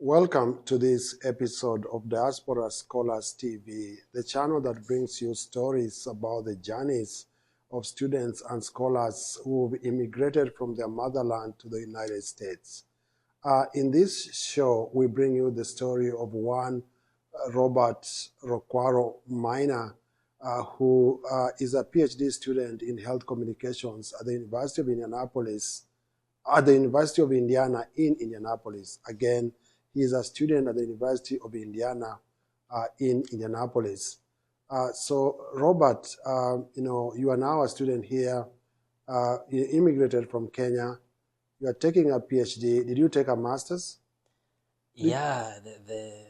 Welcome to this episode of Diaspora Scholars TV, the channel that brings you stories about the journeys of students and scholars who have immigrated from their motherland to the United States. In this show, we bring you the story of one Robert Maina, who is a PhD student in health communications at the University of Indiana in Indianapolis. Again, he is a student at the University of Indiana in Indianapolis. So, Robert, you are now a student here. You immigrated from Kenya. You are taking a PhD. Did you take a master's? Yeah, the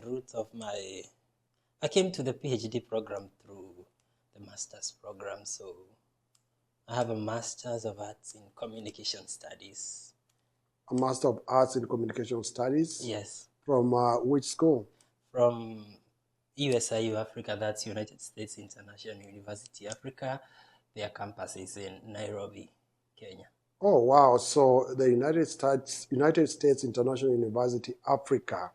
root of I came to the PhD program through the master's program. So I have a Master's of Arts in Communication Studies. A Master of Arts in Communication Studies? Yes. From which school? From USA Africa, that's United States International University Africa. Their campus is in Nairobi, Kenya. Oh, wow. So the United States International University Africa,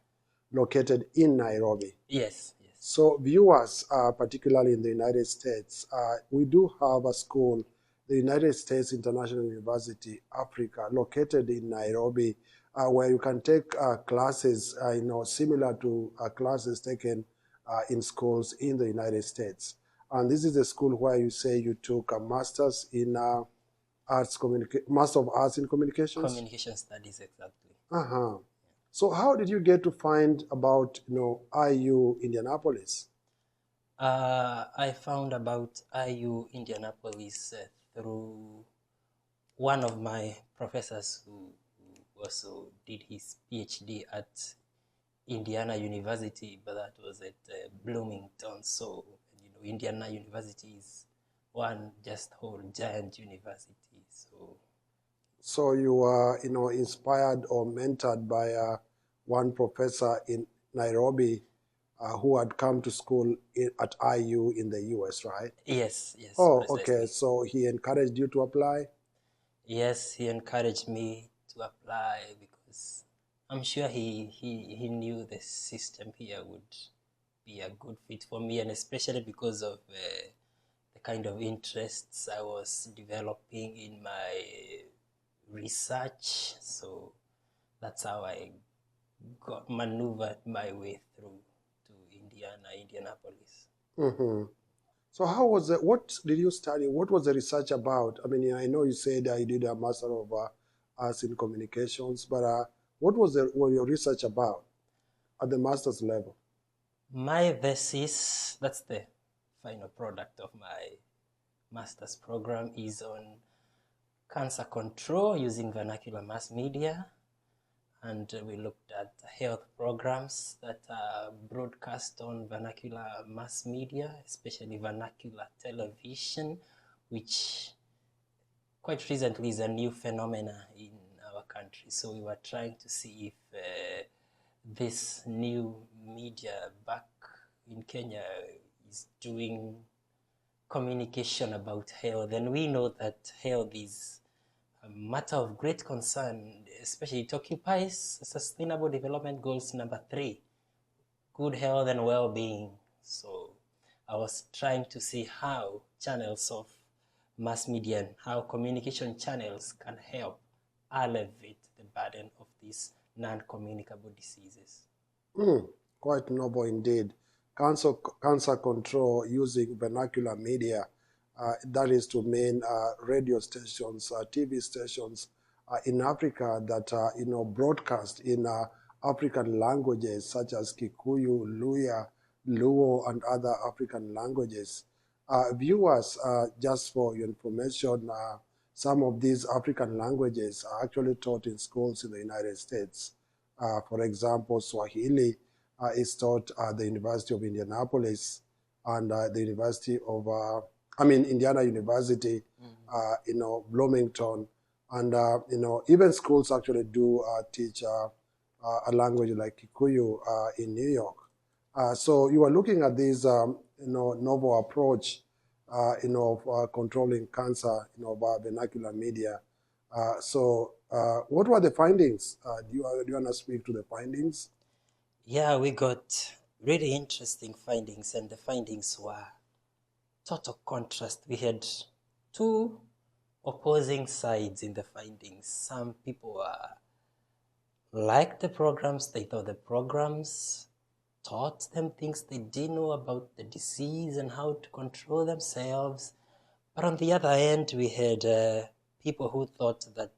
located in Nairobi. Yes. So viewers, particularly in the United States, we do have a school, the United States International University Africa, located in Nairobi, where you can take classes, similar to classes taken in schools in the United States. And this is the school where you say you took a master's in Master of Arts in Communications? Communication Studies, exactly. Uh-huh. So how did you get to find about, IU Indianapolis? I found about IU Indianapolis through one of my professors who also did his PhD at Indiana University, but that was at Bloomington. So, Indiana University is one just whole giant university. So you were, inspired or mentored by one professor in Nairobi who had come to school at IU in the US, right? Yes. Oh, precisely. okay. So he encouraged you to apply? Yes, he encouraged me to apply because I'm sure he knew the system here would be a good fit for me, and especially because of the kind of interests I was developing in my research. So that's how I maneuvered my way through to Indianapolis. Mm-hmm. So how was it? What did you study? What was the research about? I mean, I know you said you did a Master of Arts in Communications, but what was your research about at the master's level? My thesis, that's the final product of my master's program, is on cancer control using vernacular mass media. And we looked at health programs that are broadcast on vernacular mass media, especially vernacular television, which quite recently is a new phenomena in our country. So we were trying to see if this new media back in Kenya is doing communication about health. And we know that health is a matter of great concern, especially it occupies Sustainable Development Goals number 3, good health and well-being. So I was trying to see how channels of mass media and how communication channels can help alleviate the burden of these non-communicable diseases. Quite noble indeed. Cancer control using vernacular media. That is to mean radio stations, TV stations in Africa that broadcast in African languages such as Kikuyu, Luya, Luo, and other African languages. Viewers, just for your information, some of these African languages are actually taught in schools in the United States. For example, Swahili is taught at the University of Indianapolis and the University of Indiana University, Bloomington, and even schools actually do teach a language like Kikuyu in New York. So you are looking at this, novel approach, of controlling cancer, via vernacular media. So What were the findings? Do you want to speak to the findings? Yeah, we got really interesting findings, and the findings were total contrast. We had two opposing sides in the findings. Some people liked the programs. They thought the programs taught them things they didn't know about the disease and how to control themselves. But on the other end, we had people who thought that,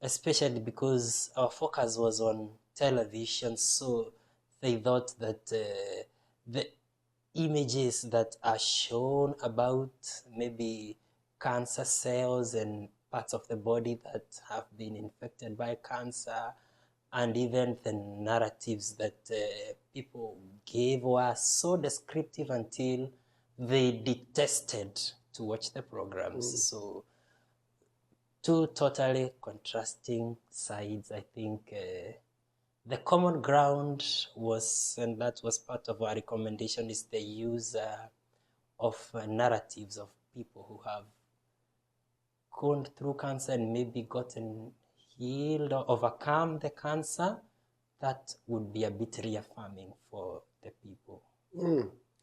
especially because our focus was on television, so they thought that the images that are shown about maybe cancer cells and parts of the body that have been infected by cancer, and even the narratives that people gave were so descriptive until they detested to watch the programs. So two totally contrasting sides. I think the common ground was, and that was part of our recommendation, is the use of narratives of people who have gone through cancer and maybe gotten healed or overcome the cancer. That would be a bit reaffirming for the people.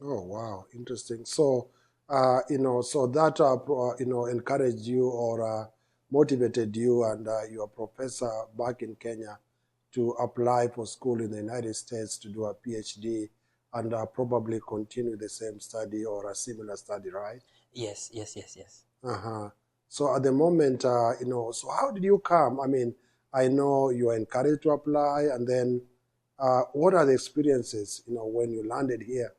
Oh, wow, interesting. So, so that encouraged you or motivated you and your professor back in Kenya to apply for school in the United States to do a PhD and probably continue the same study or a similar study, right? Yes. Uh-huh. So at the moment, so how did you come? I mean, I know you are encouraged to apply, and then what are the experiences, when you landed here?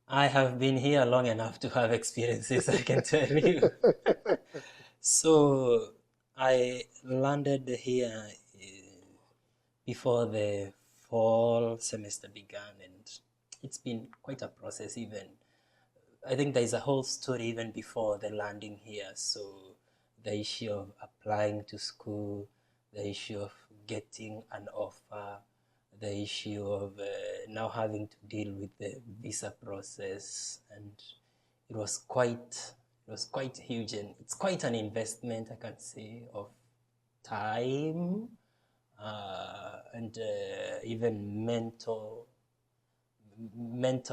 I have been here long enough to have experiences, I can tell you. So I landed here before the fall semester began, and it's been quite a process. Even I think there's a whole story even before the landing here. So the issue of applying to school, the issue of getting an offer, the issue of now having to deal with the visa process, and it was quite huge, and it's quite an investment, I can say, of time and even mental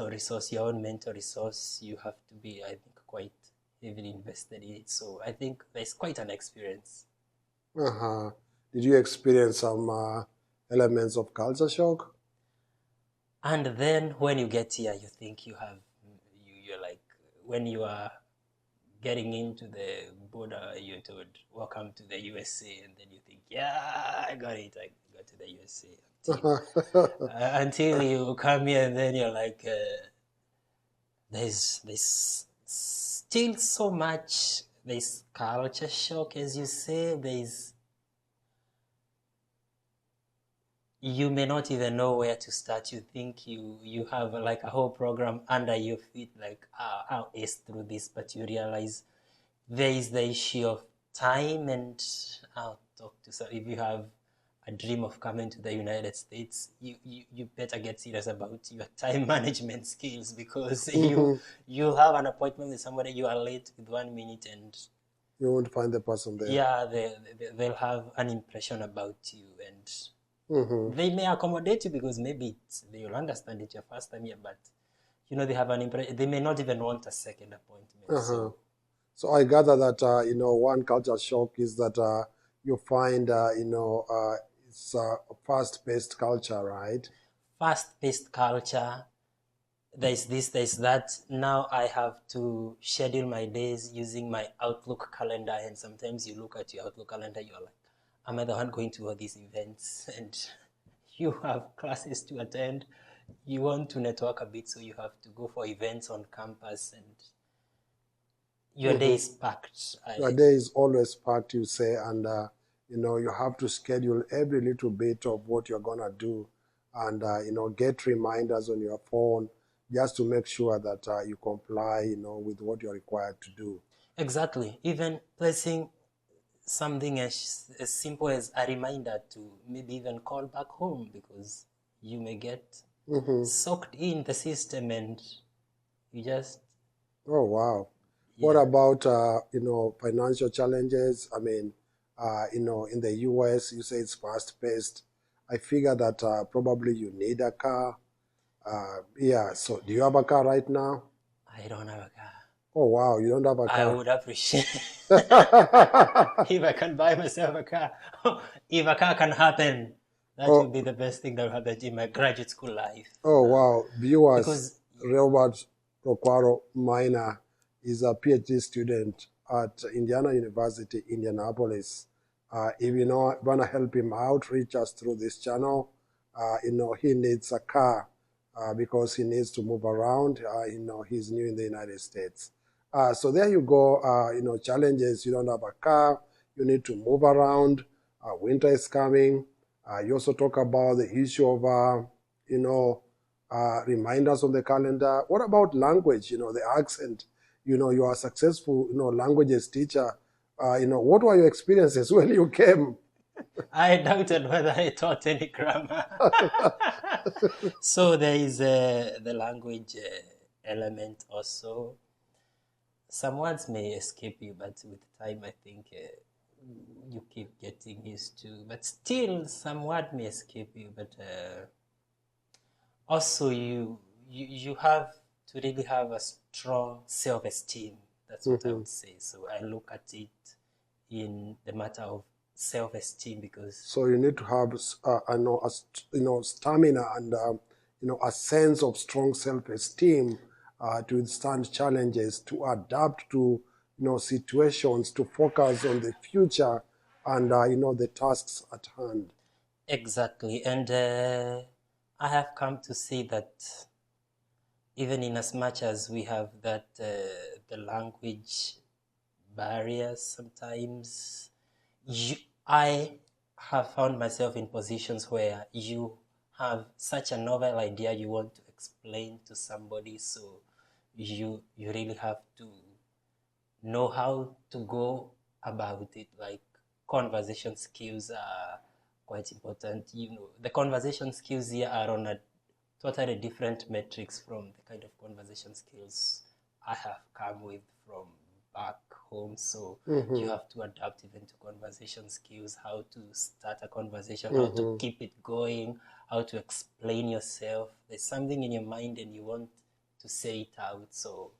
resource, your own mental resource. You have to be, I think, quite heavily invested in it. So I think there's quite an experience. Uh-huh. Did you experience some elements of culture shock? And then when you get here, you think you're like, when you are getting into the border, you're told, welcome to the USA. And then you think, yeah, I got it. I got to the USA. Until you come here, and then you're like, there's still so much. There's culture shock, as you say. You may not even know where to start. You think you have like a whole program under your feet, like, I'll ace through this, but you realize there is the issue of time, and I'll talk to some. If you have a dream of coming to the United States, you better get serious about your time management skills, because you have an appointment with somebody, you are late with 1 minute, and You won't find the person there. yeah, they'll have an impression about you, and they may accommodate you because maybe they'll understand it your first time here, but they have an impression. They may not even want a second appointment. So I gather that one culture shock is that you find it's a fast-paced culture, right? Fast-paced culture. There's this, there's that. Now I have to schedule my days using my Outlook calendar, and sometimes you look at your Outlook calendar, you're like, am I the one going to all these events? And you have classes to attend. You want to network a bit, so you have to go for events on campus, and your day is packed. Your day is always packed, you say, and you have to schedule every little bit of what you're gonna do, and get reminders on your phone just to make sure that you comply, with what you're required to do. Exactly. Even placing something as simple as a reminder to maybe even call back home, because you may get soaked in the system and you just... Oh, wow. What Yeah. about, financial challenges? I mean, in the US, you say it's fast-paced. I figure that probably you need a car. Yeah, so do you have a car right now? I don't have a car. Oh, wow, you don't have a I car. would appreciate if I can buy myself a car. If a car can happen, that Oh, would be the best thing that would happen in my graduate school life. oh, wow. Viewers, Because Robert Maina is a PhD student at Indiana University, Indianapolis. If you want to help him out, reach us through this channel. He needs a car because he needs to move around. He's new in the United States. So there you go. Challenges. You don't have a car. You need to move around. Winter is coming. You also talk about the issue of, reminders on the calendar. What about language? The accent. You are a successful, languages teacher. What were your experiences when you came? I doubted whether I taught any grammar. So there is the language element also. Some words may escape you, but with time, I think you keep getting used to. But still, some word may escape you. But also, you have to really have a strong self-esteem. That's what I would say. So I look at it in the matter of self-esteem because So you need to have, stamina and, a sense of strong self-esteem to withstand challenges, to adapt to, situations, to focus on the future and, the tasks at hand. exactly. And I have come to see that even in as much as we have that the language barriers sometimes, I have found myself in positions where you have such a novel idea you want to explain to somebody, so you really have to know how to go about it. Like conversation skills are quite important. The conversation skills here are on a totally different metrics from the kind of conversation skills I have come with from back home. So you have to adapt even to conversation skills, how to start a conversation, how to keep it going, how to explain yourself. There's something in your mind and you want to say it out. So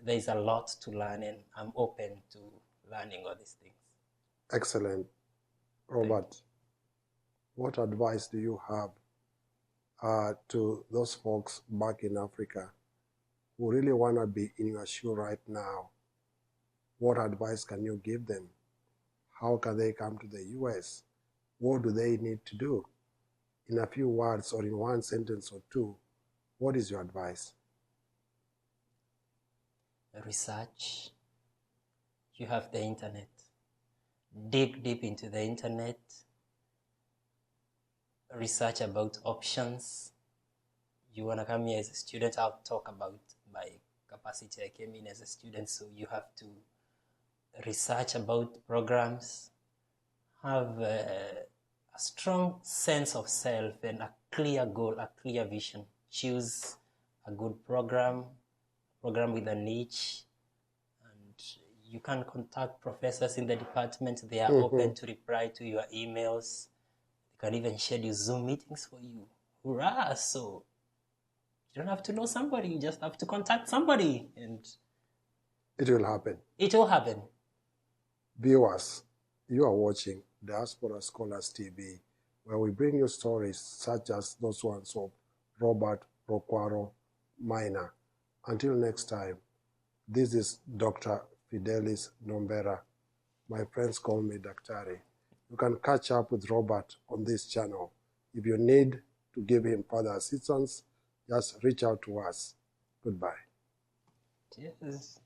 there's a lot to learn, and I'm open to learning all these things. Excellent. Robert, what advice do you have to those folks back in Africa who really want to be in your shoe right now? What advice can you give them? How can they come to the US? What do they need to do? In a few words or in one sentence or two, what is your advice? Research. You have the internet. Dig deep into the internet. Research about options. You want to come here as a student, I'll talk about my capacity. I came in as a student, so you have to research about programs, have a strong sense of self and a clear goal, a clear vision. Choose a good program with a niche, and you can contact professors in the department. They are open to reply to your emails. They can even schedule Zoom meetings for you. Hurrah! So you don't have to know somebody, you just have to contact somebody and it will happen. It will happen. Viewers, you are watching Diaspora Scholars TV, where we bring you stories such as those ones of Robert Maina. Until next time, this is Dr. Fidelis Nombera. My friends call me Daktari. You can catch up with Robert on this channel. If you need to give him further assistance, just reach out to us. Goodbye. Cheers.